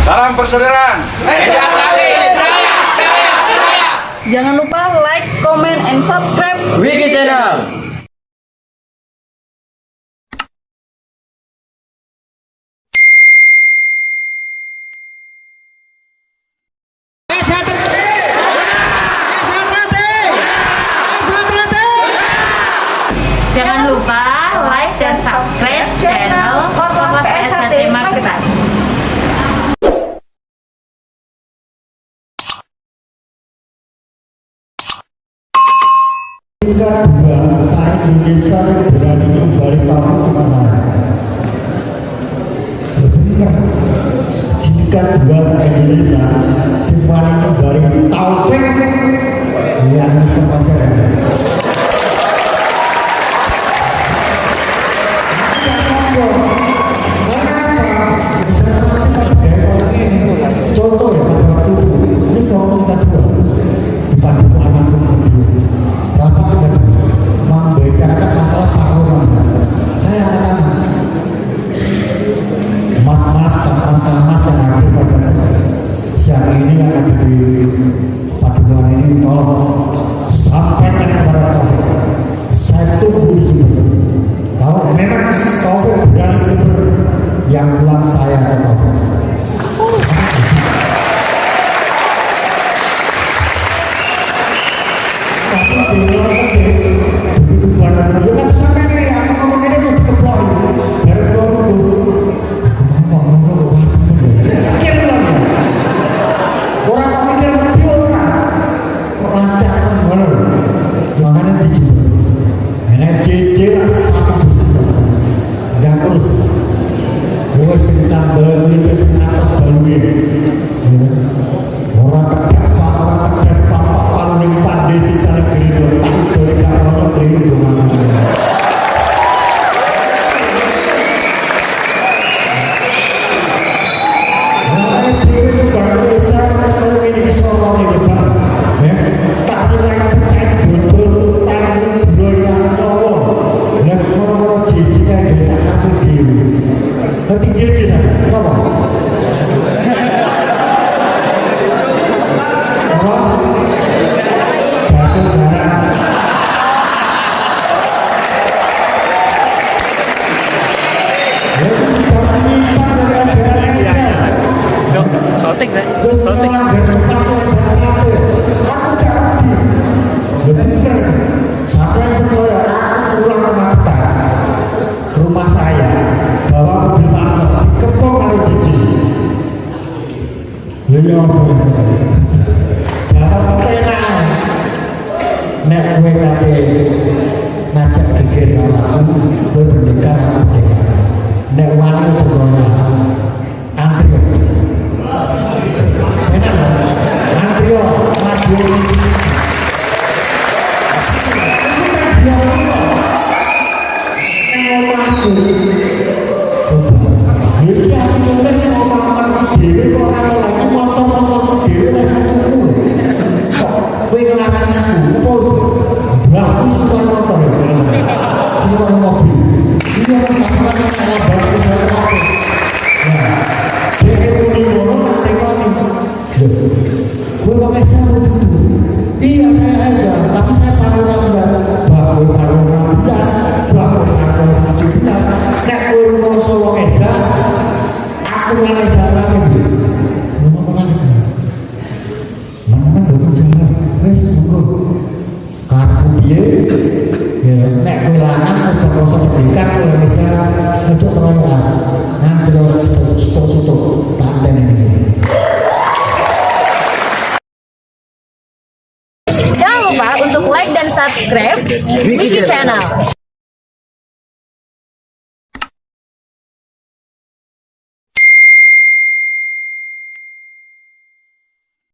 Salam persaudaraan. Jangan lupa like, comment, and subscribe Wiki Channel. Jangan lupa like dan subscribe channel Korpos PSHT Magetan. Tingkat dua saya Indonesia berani kembali tahun cuma saya. Tingkat dua saya Indonesia semuanya kembali Taufik yang Mustafa Jaya. Contoh ya pada waktu ini soal kedua dipandu anak rapat dengan membicarakan masalah paruran. Saya katakan mas-mas mas yang hadir pada siang ini yang ada di paduan ini tolong sampaikan kepada Taufik. Saya tunggu di situ. Kalau memang Taufik berani yang pulang saya ke Taufik. Jangan lupa untuk like dan subscribe Wiki Channel.